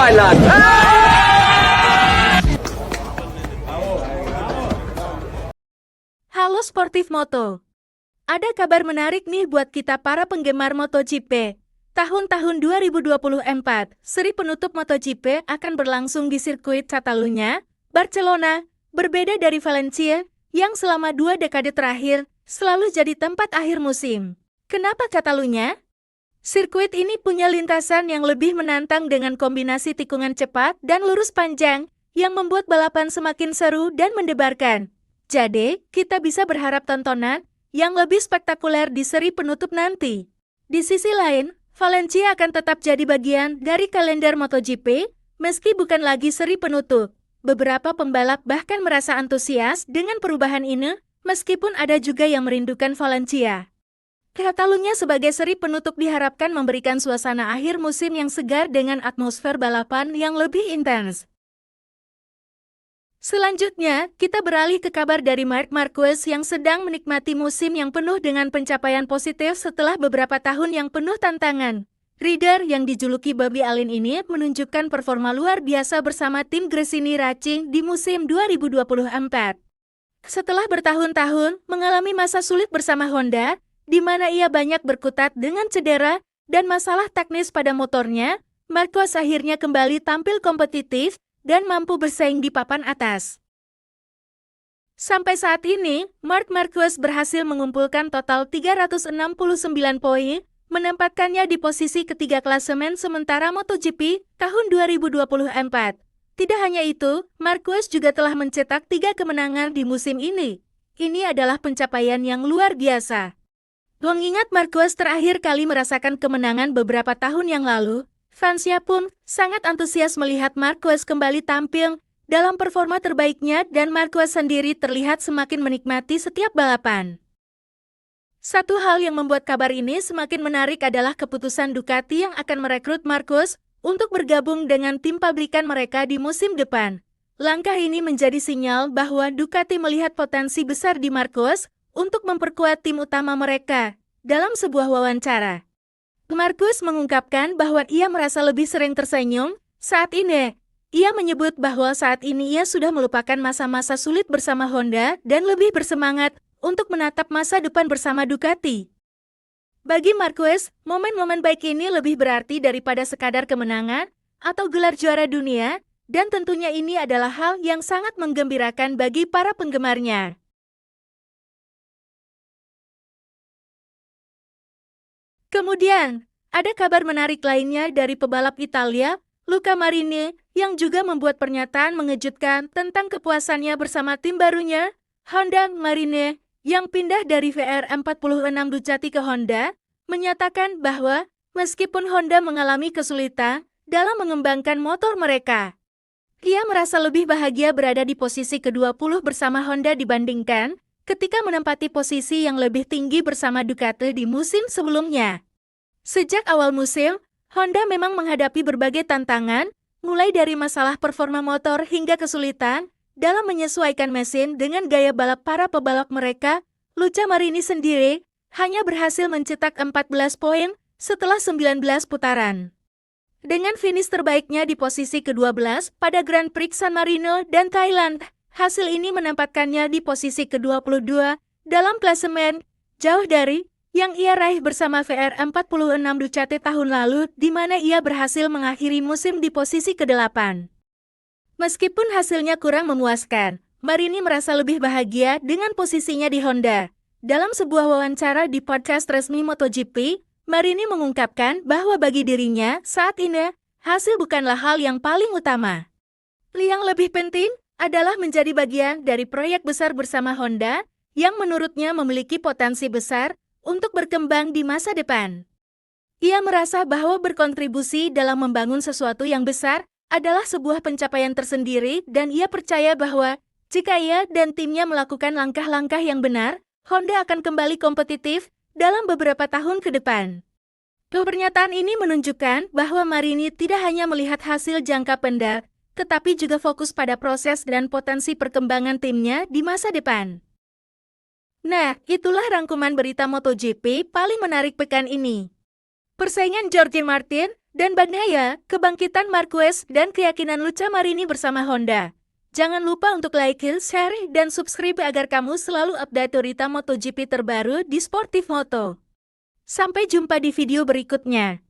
Thailand. Halo Sportif Moto. Ada kabar menarik nih buat kita para penggemar MotoGP. Tahun-tahun 2024, seri penutup MotoGP akan berlangsung di sirkuit Catalunya, Barcelona, berbeda dari Valencia, yang selama 2 dekade terakhir selalu jadi tempat akhir musim. Kenapa Catalunya? Sirkuit ini punya lintasan yang lebih menantang dengan kombinasi tikungan cepat dan lurus panjang, yang membuat balapan semakin seru dan mendebarkan. Jadi, kita bisa berharap tontonan yang lebih spektakuler di seri penutup nanti. Di sisi lain, Valencia akan tetap jadi bagian dari kalender MotoGP, meski bukan lagi seri penutup. Beberapa pembalap bahkan merasa antusias dengan perubahan ini, meskipun ada juga yang merindukan Valencia. Catalunya sebagai seri penutup diharapkan memberikan suasana akhir musim yang segar dengan atmosfer balapan yang lebih intens. Selanjutnya, kita beralih ke kabar dari Marc Marquez yang sedang menikmati musim yang penuh dengan pencapaian positif setelah beberapa tahun yang penuh tantangan. Rider yang dijuluki Bobby Allen ini menunjukkan performa luar biasa bersama tim Gresini Racing di musim 2024. Setelah bertahun-tahun mengalami masa sulit bersama Honda, di mana ia banyak berkutat dengan cedera dan masalah teknis pada motornya, Marquez akhirnya kembali tampil kompetitif dan mampu bersaing di papan atas. Sampai saat ini, Marc Marquez berhasil mengumpulkan total 369 poin, menempatkannya di posisi ketiga klasemen sementara MotoGP tahun 2024. Tidak hanya itu, Marquez juga telah mencetak 3 kemenangan di musim ini. Ini adalah pencapaian yang luar biasa. Mengingat Marquez terakhir kali merasakan kemenangan beberapa tahun yang lalu, fansnya pun sangat antusias melihat Marquez kembali tampil dalam performa terbaiknya dan Marquez sendiri terlihat semakin menikmati setiap balapan. Satu hal yang membuat kabar ini semakin menarik adalah keputusan Ducati yang akan merekrut Marquez untuk bergabung dengan tim pabrikan mereka di musim depan. Langkah ini menjadi sinyal bahwa Ducati melihat potensi besar di Marquez untuk memperkuat tim utama mereka. Dalam sebuah wawancara, Marquez mengungkapkan bahwa ia merasa lebih sering tersenyum saat ini. Ia menyebut bahwa saat ini ia sudah melupakan masa-masa sulit bersama Honda dan lebih bersemangat untuk menatap masa depan bersama Ducati. Bagi Marquez, momen-momen baik ini lebih berarti daripada sekadar kemenangan atau gelar juara dunia, dan tentunya ini adalah hal yang sangat menggembirakan bagi para penggemarnya. Kemudian, ada kabar menarik lainnya dari pebalap Italia, Luca Marini, yang juga membuat pernyataan mengejutkan tentang kepuasannya bersama tim barunya, Honda. Marini, yang pindah dari VR46 Ducati ke Honda, menyatakan bahwa meskipun Honda mengalami kesulitan dalam mengembangkan motor mereka, ia merasa lebih bahagia berada di posisi ke-20 bersama Honda dibandingkan ketika menempati posisi yang lebih tinggi bersama Ducati di musim sebelumnya. Sejak awal musim, Honda memang menghadapi berbagai tantangan, mulai dari masalah performa motor hingga kesulitan dalam menyesuaikan mesin dengan gaya balap para pebalap mereka. Luca Marini sendiri hanya berhasil mencetak 14 poin setelah 19 putaran. Dengan finish terbaiknya di posisi ke-12 pada Grand Prix San Marino dan Thailand, hasil ini menempatkannya di posisi ke-22 dalam klasemen, jauh dari yang ia raih bersama VR46 Ducati tahun lalu, di mana ia berhasil mengakhiri musim di posisi ke-8. Meskipun hasilnya kurang memuaskan, Marini merasa lebih bahagia dengan posisinya di Honda. Dalam sebuah wawancara di podcast resmi MotoGP, Marini mengungkapkan bahwa bagi dirinya saat ini, hasil bukanlah hal yang paling utama. Yang lebih penting adalah menjadi bagian dari proyek besar bersama Honda yang menurutnya memiliki potensi besar untuk berkembang di masa depan. Ia merasa bahwa berkontribusi dalam membangun sesuatu yang besar adalah sebuah pencapaian tersendiri dan ia percaya bahwa jika ia dan timnya melakukan langkah-langkah yang benar, Honda akan kembali kompetitif dalam beberapa tahun ke depan. Pernyataan ini menunjukkan bahwa Marini tidak hanya melihat hasil jangka pendek, tetapi juga fokus pada proses dan potensi perkembangan timnya di masa depan. Nah, itulah rangkuman berita MotoGP paling menarik pekan ini. Persaingan Jorge Martin Dan Bagnaia, kebangkitan Marquez dan keyakinan Luca Marini bersama Honda. Jangan lupa untuk like, share, dan subscribe agar kamu selalu update berita MotoGP terbaru di Sportif Moto. Sampai jumpa di video berikutnya.